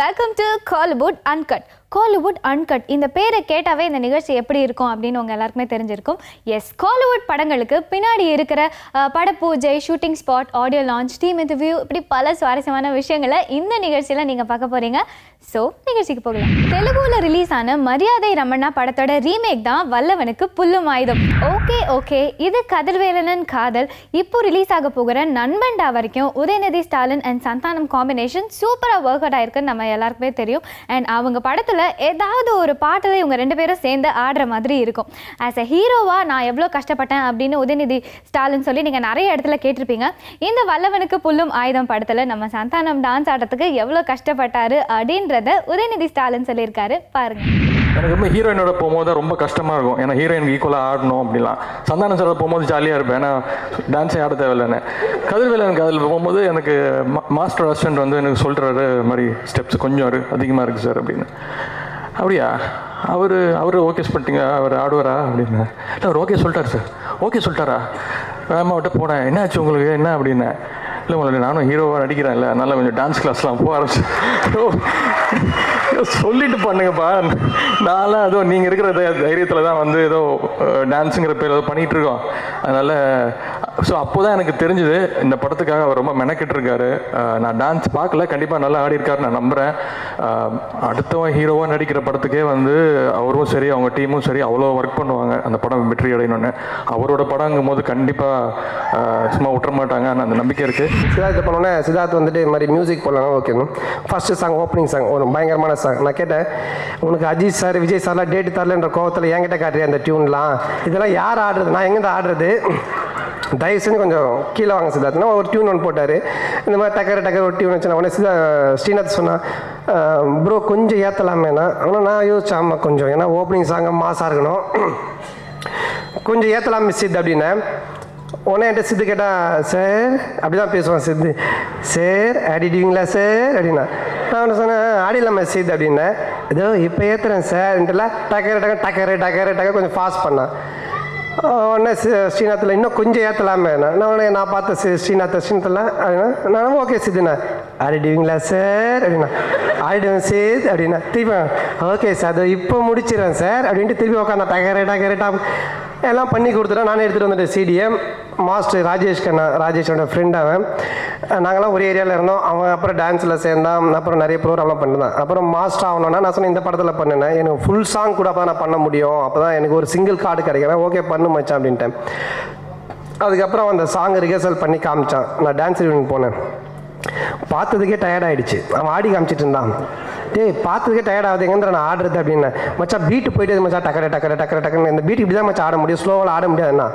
welcome to Kollywood Uncut. Kollywood Uncut இந்த பேரை கேட்டாவே இந்த நிகழ்ச்சி எப்படி இருக்கும் அப்படின்னு உங்க எல்லாருக்குமே தெரிஞ்சிருக்கும். எஸ், Kollywood படங்களுக்கு பின்னாடி இருக்கிற படப்பூஜை, shooting spot, audio launch, team interview, இப்படி பல சுவாரஸ்யமான விஷயங்களை இந்த நிகழ்ச்சியில் நீங்கள் பார்க்க போறீங்க. ஸோ நிகழ்ச்சிக்கு போகலாம். தெலுங்குல ரிலீஸ் ஆன மரியாதை ரமண்ணா படத்தோட ரீமேக் தான் வல்லவனுக்கு புல்லும் ஆயுதம். ஓகே இது கதிர்வேலன் காதல். இப்போ ரிலீஸ் ஆக போகிற நண்பன்டா வரைக்கும் உதயநிதி ஸ்டாலின் அண்ட் சந்தானம் காம்பினேஷன் சூப்பராக ஒர்க் அவுட் ஆயிருக்குன்னு நம்ம எல்லாருக்குமே தெரியும். அண்ட் அவங்க படத்தில் ஏதாவது ஒரு பாட்டில் இவங்க ரெண்டு பேரும் சேர்ந்து ஆடுற மாதிரி இருக்கும். ஆஸ் அ ஹீரோவாக நான் எவ்வளோ கஷ்டப்பட்டேன் அப்படின்னு உதயநிதி ஸ்டாலின் சொல்லி நீங்கள் நிறைய இடத்துல கேட்டிருப்பீங்க. இந்த வல்லவனுக்கு புல்லும் ஆயுதம் படத்தில் நம்ம சந்தானம் டான்ஸ் ஆடுறதுக்கு எவ்வளோ கஷ்டப்பட்டாரு அப்படின்றத உதயநிதி ஸ்டாலின் சொல்லியிருக்காரு பாருங்க. எனக்கு ரொம்ப ஹீரோயினோட போகும்போது ரொம்ப கஷ்டமாக இருக்கும். ஏன்னா ஹீரோயினுக்கு ஈக்குவலாக ஆடணும் அப்படிலாம். சந்தானம் சார் போகும்போது ஜாலியாக இருப்பேன், ஏன்னா டான்ஸே ஆட தேவையில்லைன்னு. கதிர்வேலனுக்கு அதில் போகும்போது எனக்கு மாஸ்டர் அசிஸ்டன்ட் வந்து எனக்கு சொல்கிறாரு, மாதிரி ஸ்டெப்ஸ் கொஞ்சம் அதிகமாக இருக்குது சார் அப்படின்னு. அப்படியா, அவர் ஓகே பண்ணிட்டீங்க, அவர் ஆடுவாரா அப்படின்னு. இல்லை, அவர் ஓகே சொல்லிட்டார் சார். ஓகே சொல்லிட்டாரா? வேமா விட்டு போனேன். என்ன ஆச்சு உங்களுக்கு, என்ன அப்படின்னு. இல்லை, உங்களுக்கு நானும் ஹீரோவாக நடிக்கிறேன், இல்லை அதனால் கொஞ்சம் டான்ஸ் கிளாஸ்லாம் போக ஆரம்பிச்சு. சொல்லிட்டு பண்ணுங்கப்பா, நான்லாம் ஏதோ நீங்கள் இருக்கிற தைரியத்தில் தான் வந்து ஏதோ டான்ஸுங்கிற பேர் ஏதோ பண்ணிகிட்ருக்கோம். அதனால் ஸோ அப்போ தான் எனக்கு தெரிஞ்சுது இந்த படத்துக்காக அவர் ரொம்ப மெனக்கிட்டுருக்காரு. நான் டான்ஸ் பார்க்கல, கண்டிப்பாக நல்லா ஆடிருக்காரு நான் நம்புகிறேன். அடுத்தவன் ஹீரோவாக நடிக்கிற படத்துக்கே வந்து அவரும் சரி அவங்க டீமும் சரி அவ்வளோ ஒர்க் பண்ணுவாங்க அந்த படம் வெற்றி அடையணும்னு. அவரோட படங்கும் போது கண்டிப்பாக சும்மா விட்டுற மாட்டாங்க, ஆனால் அந்த நம்பிக்கை இருக்குது. சித்தார்த்து பண்ணோன்னே சித்தார்த்து வந்துட்டு இது மாதிரி மியூசிக் போடலாம். Okay, first song opening song ஒரு பயங்கரமான சாங். நான் கேட்டேன், உனக்கு அஜித் சார் விஜய் சார்லாம் டேட்டு தரலன்ற கோவத்தில் என்கிட்ட காட்டுறேன் அந்த டியூன்லாம், இதெல்லாம் யார் ஆடுறது, நான் எங்கேருந்து ஆடுறது, தயவு செஞ்சு கொஞ்சம் கீழே வாங்க சித்தார்த்துனா ஒரு டியூன் ஒன்று போட்டார். இந்த மாதிரி டக்கர் ஒரு டியூன் வச்சுனா உடனே ஸ்ரீநாத் சொன்னான், ப்ரோ கொஞ்சம் ஏற்றலாமேண்ணா. ஆனால் நான் யோசிச்சேன், ஆமாம் கொஞ்சம், ஏன்னா ஓப்பனிங் சாங்கை மாசாக இருக்கணும், கொஞ்சம் ஏற்றலாம் மிஸ் சித் அப்படின்னேன். உடனே என்கிட்ட சித்து கேட்டால், சார் அப்படி தான் பேசுவான் சித்து, சார் ஆடிடுவீங்களா சார் அப்படின்னா. நான் ஒன்று சொன்னேன், ஆடிடலாமா சித் அப்படின்னேன். ஏதோ இப்போ ஏற்றுறேன் சார்ன்ட்டுல டக்கர் கொஞ்சம் ஃபாஸ்ட் பண்ணான். உடனே ஸ்ரீநாத்தில் இன்னும் கொஞ்சம் ஏற்றலாமே. நான் பார்த்த ஸ்ரீநாத்தில் நான் ஓகே சித்துண்ணா ஆடிடுவீங்களா சார் அப்படின்னா. ஆடிடுவேன் சேத் அப்படின்னா. திருப்பி ஓகே சார் அது இப்போ முடிச்சிடறேன் சார் அப்படின்ட்டு திருப்பி உட்காந்தா டக்கரேட்டா எல்லாம் பண்ணி கொடுத்துட்டேன். நானே எடுத்துகிட்டு வந்துட்டேன் சிடியை. மாஸ்டர் ராஜேஷோட ஃப்ரெண்ட் அவன். நாங்களாம் ஒரு ஏரியாவில் இருந்தோம். அவன் அப்புறம் டான்ஸில் சேர்ந்தான், அப்புறம் நிறைய ப்ரோக்ராம்லாம் பண்ணிருந்தான். அப்புறம் மாஸ்டர் ஆகணும்னா நான் சொன்னேன், இந்த படத்தில் பண்ணினேன், எனக்கு ஃபுல் சாங் கூட அப்போ தான் நான் பண்ண முடியும், அப்போ தான் எனக்கு ஒரு சிங்கிள் கார்டு கிடைக்கிறேன், ஓகே பண்ணு மச்சான் அப்படின்ட்டேன். அதுக்கப்புறம் அந்த சாங் ரிஹர்சல் பண்ணி காமிச்சான். நான் டான்ஸ் யூனியன் போனேன். பார்த்ததுக்கே டயர்டாகிடுச்சு. அவன் ஆடி காமிச்சிட்டு இருந்தான். டேய் பார்த்ததுக்கே டயர்டாகுது, எங்கேருந்து நான் ஆடுறது அப்படின்னு. மச்சான் பீட்டு போயிட்டு மச்சான் டக்குன்னு இந்த பீட்டு இப்படி தான் மச்சான் ஆட முடியும், ஸ்லோவாக ஆட முடியாதுண்ணா.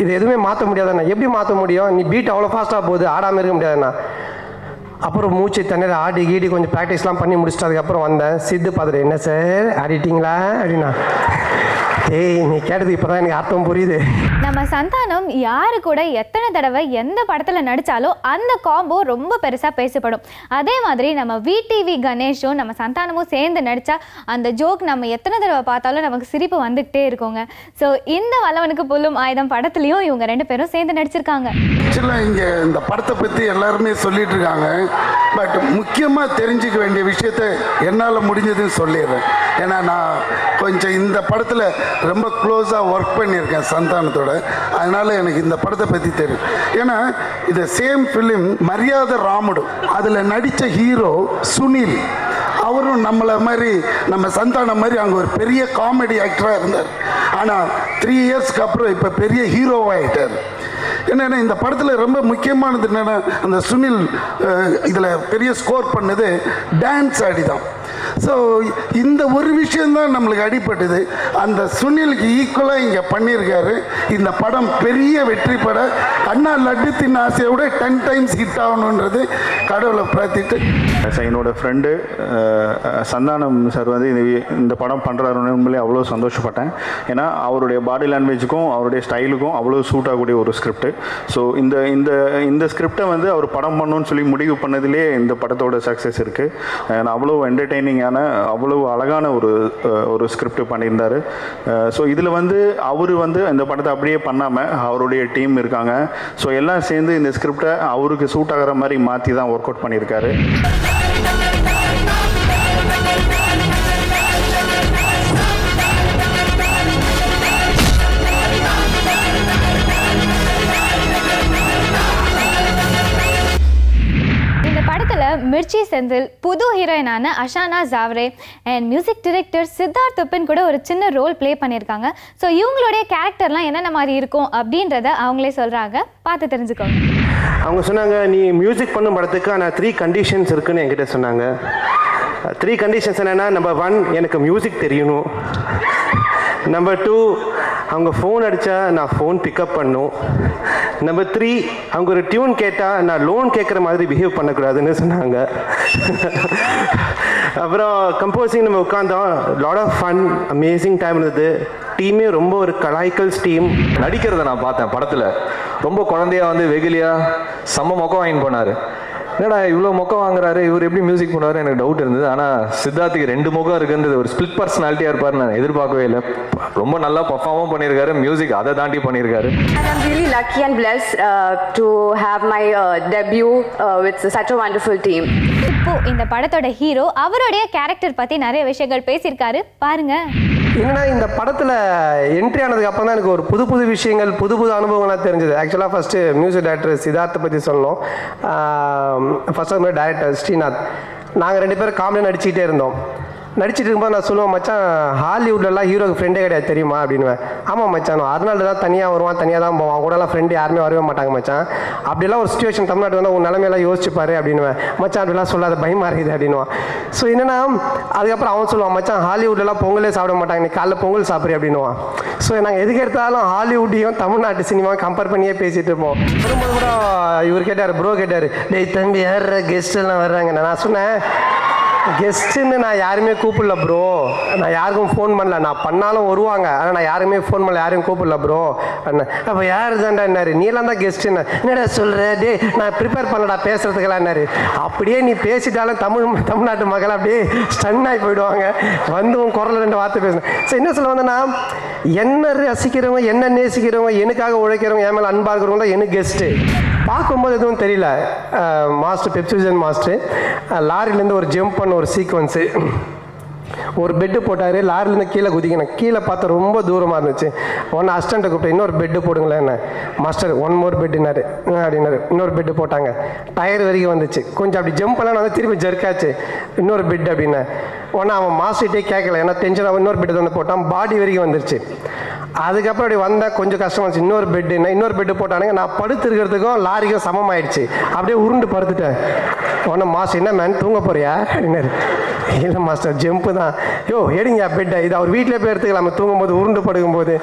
இது எதுவுமே மாற்ற முடியாதுண்ணா. எப்படி மாற்ற முடியும், நீ பீட் அவ்வளோ ஃபாஸ்ட்டாக போகுது, ஆடாமல் இருக்க முடியாதுண்ணா. அப்புறம் மூச்சு தண்ணியில் ஆடி கீடி கொஞ்சம் ப்ராக்டிஸ்லாம் பண்ணி முடிச்சுட்டு அதுக்கப்புறம் வந்தேன். சித்து பார்த்துட்டு, என்ன சார் ஆடிட்டிங்களா அப்படின்னா. ஏய் நீ கேட்டது இப்போ தான் எனக்கு அர்த்தம் புரியுது. நம்ம சந்தானம் யாரு கூட எத்தனை தடவை எந்த படத்தில் நடித்தாலும் அந்த காம்போ ரொம்ப பெருசாக பேசப்படும். அதே மாதிரி நம்ம விடிவி கணேஷும் நம்ம சந்தானமும் சேர்ந்து நடித்தா அந்த ஜோக் நம்ம எத்தனை தடவை பார்த்தாலும் நமக்கு சிரிப்பு வந்துக்கிட்டே இருக்குங்க. ஸோ இந்த வல்லவனுக்கு புல்லும் ஆயுதம் படத்துலையும் இவங்க ரெண்டு பேரும் சேர்ந்து நடிச்சிருக்காங்க. ஆக்சுவலாக இங்கே இந்த படத்தை பற்றி எல்லாருமே சொல்லிட்டு இருக்காங்க. பட் முக்கியமாக தெரிஞ்சுக்க வேண்டிய விஷயத்த என்னால் முடிஞ்சதுன்னு சொல்லிடுறேன். ஏன்னா நான் கொஞ்சம் இந்த படத்தில் ரொம்ப க்ளோஸாக ஒர்க் பண்ணியிருக்கேன் சந்தானத்தோட. அதனால் எனக்கு இந்த படத்தை பற்றி தெரியும். ஏன்னா இந்த சேம் ஃபிலிம் மரியாதை ராமுடு, அதில் நடித்த ஹீரோ சுனில், அவரும் நம்மளை மாதிரி நம்ம சந்தானம் மாதிரி அங்கே ஒரு பெரிய காமெடி ஆக்டராக இருந்தார். ஆனால் 3 இயர்ஸ்க்கு அப்புறம் இப்போ பெரிய ஹீரோவாகிட்டார். என்னென்னா இந்த படத்தில் ரொம்ப முக்கியமானது என்னென்னா அந்த சுனில் இதில் பெரிய ஸ்கோர் பண்ணது டான்ஸ் ஆடி தான். ஸோ இந்த ஒரு விஷயந்தான் நம்மளுக்கு அடிப்பட்டது. அந்த சுனிலுக்கு ஈக்குவலாக இங்கே பண்ணியிருக்காரு. இந்த படம் பெரிய வெற்றி பட அண்ணா லட்டு தின்ன ஆசையை விட 10 டைம்ஸ் ஹிட் ஆகணுன்றது கடவுளை பிரார்த்திட்டு. என்னோடய ஃப்ரெண்டு சந்தானம் சார் வந்து இந்த படம் பண்ணுறாருன்னு உண்மையிலே அவ்வளோ சந்தோஷப்பட்டேன். ஏன்னா அவருடைய பாடி லாங்குவேஜுக்கும் அவருடைய ஸ்டைலுக்கும் அவ்வளோ சூட் ஆகக்கூடிய ஒரு ஸ்கிரிப்ட். ஸோ இந்த ஸ்கிரிப்டை வந்து அவர் படம் பண்ணணும்னு சொல்லி முடிவு பண்ணதிலே இந்த படத்தோட சக்ஸஸ் இருக்குது. அவ்வளோ என்டர்டெய்னிங்கான அவ்வளோ அழகான ஒரு ஸ்கிரிப்ட் பண்ணியிருந்தார். ஸோ இதில் வந்து அவர் வந்து இந்த படத்தை அப்படியே பண்ணாமல் அவருடைய டீம் இருக்காங்க. ஸோ எல்லாம் சேர்ந்து இந்த ஸ்கிரிப்டை அவருக்கு சூட் ஆகிற மாதிரி மாற்றி தான் ஒர்க் அவுட் பண்ணியிருக்காரு. மிர்ச்சி செந்தில், புது ஹீரோயினான அஷானா ஜாவ்ரே அண்ட் மியூசிக் டைரக்டர் சித்தார்த் உப்பின் கூட ஒரு சின்ன ரோல் ப்ளே பண்ணியிருக்காங்க. ஸோ இவங்களுடைய கேரக்டர்லாம் என்னென்ன மாதிரி இருக்கும் அப்படின்றத அவங்களே சொல்கிறாங்க, பார்த்து தெரிஞ்சுக்கோங்க. அவங்க சொன்னாங்க, நீ மியூசிக் பண்ணும் படத்துக்கு ஆனால் 3 கண்டிஷன்ஸ் இருக்குன்னு என்கிட்ட சொன்னாங்க. 3 கண்டிஷன்ஸ் என்னென்னா, நம்பர் 1 எனக்கு மியூசிக் தெரியணும், நம்பர் 2 அவங்க ஃபோன் அடித்தா நான் ஃபோன் பிக்கப் பண்ணும், நம்பர் 3 அவங்க ஒரு டியூன் கேட்டால் நான் லோன் கேட்குற மாதிரி பிஹேவ் பண்ணக்கூடாதுன்னு சொன்னாங்க. அப்புறம் கம்போசிங் நம்ம உட்காந்தோம், lot of fun, amazing time இருந்தது. டீமே ரொம்ப ஒரு கலாய்க்கல்ஸ் டீம். நடிக்கிறத நான் பார்த்தேன் படத்தில், ரொம்ப குழந்தையா வந்து வெகுலியாக செம்ம மொக்கம் வாங்கி போனார். என்னடா இவ்வளோ மொக்கம் வாங்குறாரு, இவர் எப்படி மியூசிக் பண்ணுவார் எனக்கு டவுட் இருந்தது. ஆனால் சித்தார்த்துக்கு 2 முகம் இருக்குன்றது, ஒரு ஸ்பிளிட் பர்சனாலிட்டியாக இருப்பார், நான் எதிர்பார்க்கவே இல்லை. ரொம்ப நல்லா பர்ஃபார்மும் பண்ணியிருக்காரு, மியூசிக் அதை தாண்டி பண்ணியிருக்காரு. I'm really lucky and blessed to have my debut with such a wonderful team. இப்போ இந்த படத்தோட ஹீரோ அவருடைய கேரக்டர் பற்றி நிறைய விஷயங்கள் பேசியிருக்காரு, பாருங்க. என்னன்னா, இந்த படத்தில் என்ட்ரி ஆனதுக்கு அப்புறம் தான் எனக்கு ஒரு புது புது விஷயங்கள், புது புது அனுபவங்கள்லாம் தெரிஞ்சது. ஆக்சுவலாக ஃபஸ்ட்டு மியூசிக் டைரக்டர் சித்தார்த்தை பற்றி சொல்லணும். ஃபஸ்ட்டு டைரக்டர் ஸ்ரீநாத், நாங்கள் 2 பேரும் காமெடி நடிச்சுக்கிட்டே இருந்தோம். நடிச்சிட்டு இருக்கும்போது நான் சொல்லுவேன், மச்சான் ஹாலிவுட்லலாம் ஹீரோக்கு ஃப்ரெண்டே கிடையாது தெரியுமா அப்படின்னுவேன். ஆமாம் மச்சான், அதனால தான் தனியாக வருவான், தனியாக தான் போவான், கூடலாம் ஃப்ரெண்டு யாருமே வரவே மாட்டாங்க மச்சான். அப்படிலாம் ஒரு சுச்சுவேஷன் தமிழ்நாட்டு வந்தால் உன் நிலைமையெல்லாம் யோசிச்சுப்பாரு அப்படின்னுவேன். மச்சான் அப்படிலாம் சொல்லாத, பயமாக இருக்குது அப்படின்னுவான். ஸோ என்னென்னா, அதுக்கப்புறம் அவன் சொல்லுவான், மச்சான் ஹாலிவுட்லலாம் பொங்கலே சாப்பிட மாட்டாங்க, நீ காலைல பொங்கல் சாப்பிட்றி அப்படின்னுவான். ஸோ நாங்கள் எதுக்கு எடுத்தாலும் ஹாலிவுட்டையும் தமிழ்நாட்டு சினிமாவும் கம்பேர் பண்ணியே பேசிகிட்டு இருப்போம். வரும்போது கூட இவர் கேட்டார், ப்ரோ கேட்டார், டேய் தம்பி யார் கெஸ்ட்டெல்லாம் வர்றாங்க. நான் சொன்னேன், கெஸ்ட்டுன்னு நான் யாருமே கூப்பிடல ப்ரோ, நான் யாருக்கும் ஃபோன் பண்ணல, நான் பண்ணாலும் வருவாங்க, ஆனால் நான் யாருமே ஃபோன் பண்ணல, யாரையும் கூப்பிடல ப்ரோ அண்ணன். அப்போ யார் தான்டா என்னாரு, நீலாம் தான் கெஸ்ட்டுன்னு. என்னடா சொல்கிற, டே நான் ப்ரிப்பேர் பண்ணலடா பேசுகிறதுக்கெல்லாம் என்னாரு. அப்படியே நீ பேசிட்டாலும் தமிழ்நாட்டு மக்கள் அப்படியே ஸ்டன் ஆகி போயிடுவாங்க, வந்து உன் குரல் 2 வார்த்தை பேசுனேன். ஸோ என்ன சொல்ல வந்தேன்னா, என்ன ரசிக்கிறவங்க, என்ன நேசிக்கிறவங்க, எனக்காக உழைக்கிறவங்க, என் மேலே அன்பாக இருக்கிறவங்க தான் எனக்கு கெஸ்ட்டு. பார்க்கும்போது எதுவும் தெரியல. மாஸ்டர் பெப்சிஜன் மாஸ்டர் லாரிலேருந்து ஒரு ஜம்ப் பண்ண ஒரு சீக்வன்ஸு, ஒரு பெட்டு போட்டார், லாரிலேருந்து கீழே குதிக்கணும். கீழே பார்த்தா ரொம்ப தூரமாக இருந்துச்சு. ஒன்று அசிஸ்டண்ட்டை கூப்பிட்டு, இன்னொரு பெட்டு போடுங்களேன். என்ன மாஸ்டர் 1 more பெட்டுனாரு அப்படின்னாரு. இன்னொரு பெட்டு போட்டாங்க, டயர் வரைக்கும் வந்துச்சு. கொஞ்சம் அப்படி ஜம்ப் பண்ணலாம் வந்து திருப்பி ஜர்க்காச்சு, இன்னொரு பெட் அப்படின்னா. ஒன்று அவன் மாஸ்டர்கிட்டே கேட்கல, ஏன்னா டென்ஷனாக இன்னொரு பெட்டு வந்து போட்டான், பாடி வரைக்கும் வந்துருச்சு. அதுக்கப்புறம் அப்படி வந்தால் கொஞ்சம் கஷ்டமாக இருந்துச்சு. இன்னொரு பெட்டு போட்டானுங்க. நான் படுத்துருக்கிறதுக்கும் லாரிக்கும் சமமாயிடுச்சு. அப்படியே உருண்டு படுத்துட்டேன். ஒன்று மாஸ்டர், என்ன மேன் தூங்க போறியா அப்படின்னாரு. இல்லை மாஸ்டர் ஜம்ப்பு தான். யோ எடுங்க பெட்டை, இது அவர் வீட்டிலே போய் எடுத்துக்கலாம், தூங்கும்போது உருண்டு படுக்கும்போது.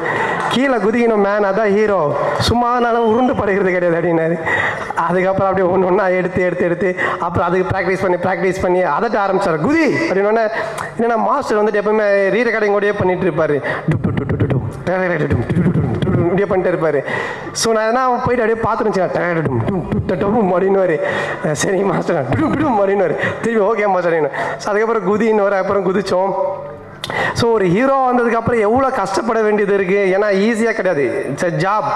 கீழே குதிக்கணும் மேன், அதான் ஹீரோ, சும்மானாலும் உருண்டு படுக்கிறது கிடையாது அப்படின்னாரு. அதுக்கப்புறம் அப்படியே ஒன்று எடுத்து அப்புறம் அதுக்கு ப்ராக்டிஸ் பண்ணி அதட்ட ஆரம்பிச்சார். குதி அப்படின்னோடனே என்னென்னா, மாஸ்டர் வந்துட்டு எப்பவுமே ரீரெக்கார்டிங் கூடயே பண்ணிட்டு இருப்பாரு, இப்படியே பண்ணிட்டு இருப்பாரு. ஸோ நான் எதனா போயிட்டு அப்படியே பார்த்துருந்துச்சு அப்படின்னு. சரி மாஸ்டர் அப்படின்னு திரும்பி ஓகே மாஸ்டர். ஸோ அதுக்கப்புறம் குதின்னு அப்புறம் குதிச்சோம். ஸோ ஒரு ஹீரோ வந்ததுக்கப்புறம் எவ்வளோ கஷ்டப்பட வேண்டியது இருக்குது. ஏன்னா ஈஸியாக கிடையாது, இட்ஸ் எ ஜாப்.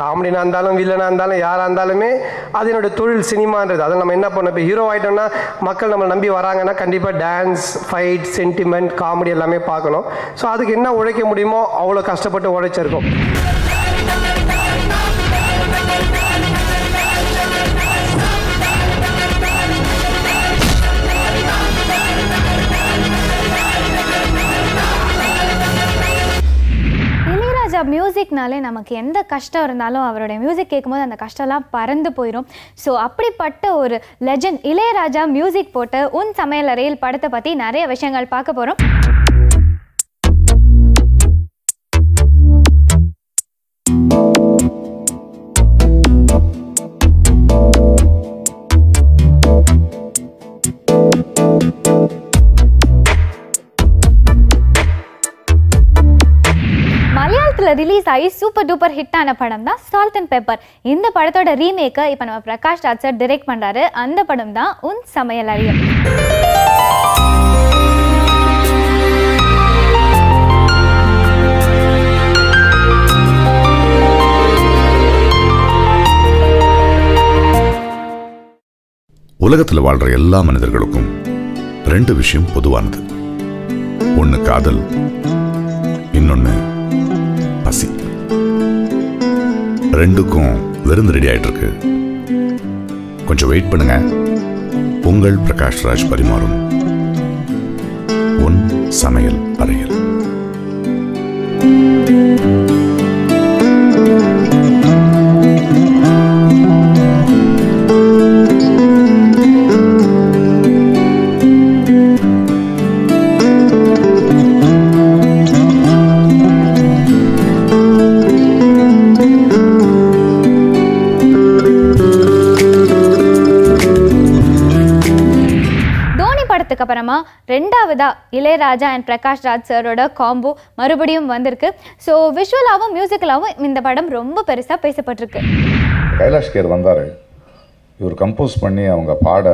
காமெடினா இருந்தாலும் வில்லனாக இருந்தாலும் யாராக இருந்தாலுமே அது என்னோடய தொழில் சினிமான்றது. அதில் நம்ம என்ன பண்ணோம், இப்போ ஹீரோ ஆகிட்டோம்னா மக்கள் நம்மளை நம்பி வராங்கன்னா கண்டிப்பாக டான்ஸ், ஃபைட், சென்டிமெண்ட், காமெடி எல்லாமே பார்க்கணும். ஸோ அதுக்கு என்ன உழைக்க முடியுமோ அவ்வளோ கஷ்டப்பட்டு உழைச்சிருக்கோம். மியூசிக்னாலே நமக்கு எந்த கஷ்டம் இருந்தாலும் அவருடைய மியூசிக் கேட்கும்போது அந்த கஷ்டம்லாம் பறந்து போயிடும். ஸோ அப்படிப்பட்ட ஒரு லெஜண்ட் இளையராஜா மியூசிக் போட்ட உன் சமையலறையில் படத்தை பற்றி நிறைய விஷயங்கள் பார்க்க போகிறோம். ரிலீஸ் ஆகி சூப்பர் டூப்பர் ஹிட்டான படம் தான் சால்ட் அண்ட் பெப்பர். இந்த படத்தோட ரீமேக்கை இப்போ நம்ம பிரகாஷ் ராஜ் சார் டைரக்ட் பண்ணுறாரு. அந்த படம் தான் உன் சமையலறையில். உலகத்தில் வாழ்ற எல்லா மனிதர்களுக்கும் 2 விஷயம் பொதுவானது. ஒன்று காதல், இன்னொன்று பசி. 2க்கும் விருந்து ரெடி ஆயிட்டு இருக்கு. கொஞ்சம் வெயிட் பண்ணுங்க, உங்கள் பிரகாஷ் ராஜ் பரிமாறும் உன் சமையல் அறையில். அப்புறமா ரெண்டாவதா இளையராஜா அண்ட் பிரகாஷ் ராஜ் சாரோட காம்போ மறுபடியும் வந்திருக்கு. ஸோ விஷுவலாகவும் மியூசிக்கலாகவும் இந்த படம் ரொம்ப பெருசாக பேசப்பட்டிருக்கு. கைலாஷ் கேர் வந்தார், இவர் கம்போஸ் பண்ணி அவங்க பாட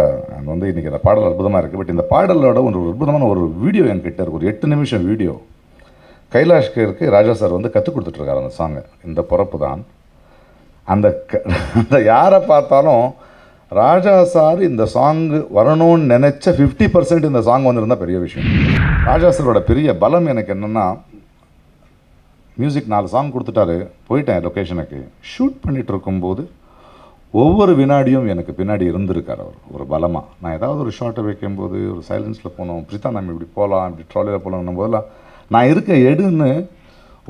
வந்து இன்றைக்கி அந்த பாடல் அற்புதமாக இருக்குது. பட் இந்த பாடலோட ஒரு அற்புதமான ஒரு வீடியோ என்கிட்ட இருக்குது, ஒரு 8 நிமிஷம் வீடியோ. கைலாஷ் கேருக்கு ராஜா சார் வந்து கற்றுக் கொடுத்துட்ருக்காரு அந்த சாங்கை. இந்த பிறப்பு தான் அந்த யாரை பார்த்தாலும் ராஜா சார் இந்த சாங்கு வரணும்னு நினச்ச 50% இந்த சாங் வந்துருந்தால் பெரிய விஷயம். ராஜா சாரோட பெரிய பலம் எனக்கு என்னென்னா, மியூசிக் 4 சாங் கொடுத்துட்டாரு, போயிட்டேன் லொக்கேஷனுக்கு. ஷூட் பண்ணிகிட்டு இருக்கும்போது ஒவ்வொரு வினாடியும் எனக்கு பின்னாடி இருந்திருக்கார் அவர் ஒரு பலமாக. நான் ஏதாவது ஒரு ஷார்ட்டை வைக்கும்போது ஒரு சைலன்ஸில் போனோம், பிரித்தா நம்ம இப்படி போகலாம், இப்படி ட்ராலியில் போகலாம்னும் போதெல்லாம் நான் இருக்க எடுன்னு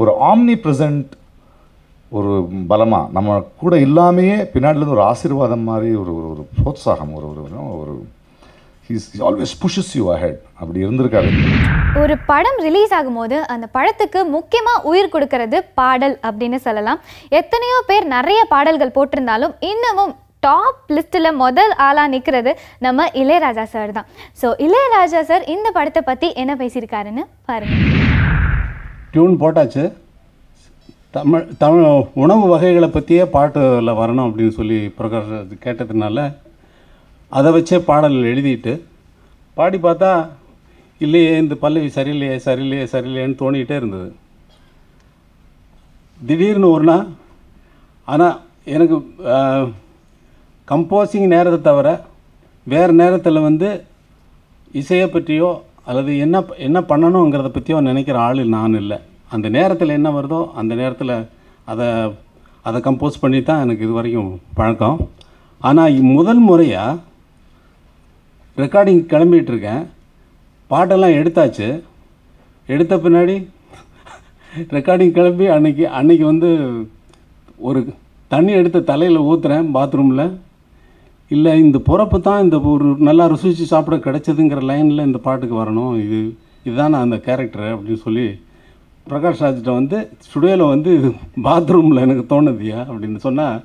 ஒரு ஆம்னி ப்ரெசன்ட் ஒரு பலமாக நம்ம கூட இல்லாமையே பின்னாடிலேருந்து ஒரு ஆசீர்வாதம் மாதிரி ஒரு ஒரு ப்ரோத்சாகம், ஒரு ஹீஸ் ஆல்வேஸ் புஷஸ் யூ அஹெட் அப்படி இருந்திருக்காரு. ஒரு படம் ரிலீஸ் ஆகும்போது அந்த படத்துக்கு முக்கியமாக உயிர் கொடுக்கறது பாடல் அப்படின்னு சொல்லலாம். எத்தனையோ பேர் நிறைய பாடல்கள் போட்டிருந்தாலும் இன்னமும் டாப் லிஸ்ட்டில் முதல் ஆளாக நிற்கிறது நம்ம இளையராஜா சார் தான். ஸோ இளையராஜா சார் இந்த படத்தை பற்றி என்ன பேசியிருக்காருன்னு பாருங்கள். டியூன் போட்டாச்சு, தமிழ் உணவு வகைகளை பற்றியே பாட்டில் வரணும் அப்படின்னு சொல்லி பிரகாஷ் கேட்டதுனால அதை வச்சே பாடல் எழுதிட்டு பாடி பார்த்தா இல்லையே இந்த பல்லவி சரியில்லையேன்னு தோணிக்கிட்டே இருந்தது. திடீர்னு ஒரு நாள் ஆனால் எனக்கு கம்போசிங் நேரத்தை தவிர வேறு நேரத்தில் வந்து இசையை பற்றியோ அல்லது என்ன பண்ணணுங்கிறத பற்றியோ நினைக்கிற ஆள் நான் இல்லை. அந்த நேரத்தில் என்ன வருதோ அந்த நேரத்தில் அதை கம்போஸ் பண்ணி தான் எனக்கு இது வரைக்கும் பழக்கம். ஆனால் முதல் முறையாக ரெக்கார்டிங் கிளம்பிகிட்ருக்கேன், பாட்டெல்லாம் எடுத்தாச்சு. எடுத்த பின்னாடி ரெக்கார்டிங் கிளம்பி அன்னைக்கு வந்து ஒரு தண்ணி எடுத்து தலையில் ஊற்றுறேன் பாத்ரூமில். இல்லை இந்த பிறப்பு தான் இந்த ஒரு நல்லா ருசிச்சு சாப்பிட கிடச்சதுங்கிற லைனில் இந்த பாட்டுக்கு வரணும், இதுதான் அந்த கேரக்டரு அப்படின்னு சொல்லி பிரகாஷ் ராஜ்கிட்ட வந்து ஸ்டுடியோவில் வந்து இது பாத்ரூமில் எனக்கு தோணுதியா அப்படின்னு சொன்னால்,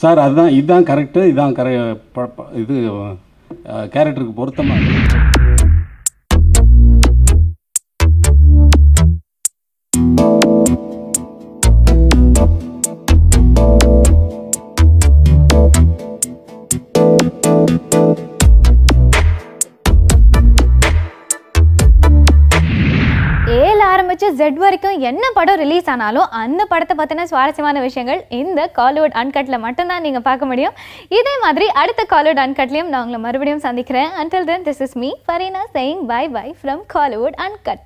சார் இதுதான் கரெக்டு, இதுதான் இது கேரக்டருக்கு பொருத்தமாக. Z வரைக்கும் என்ன படம் ரிலீஸ் ஆனாலும் அந்த படத்தை பற்றின சுவாரஸ்யமான விஷயங்கள் இந்த காலிவுட் அன்கட்டில் மட்டும்தான் நீங்கள் பார்க்க முடியும். இதே மாதிரி அடுத்த காலிவுட் அன்கட்லையும் நான் உங்களை மறுபடியும் சந்திக்கிறேன். Until then, this is me, Farina, saying bye-bye from Collywood Uncut.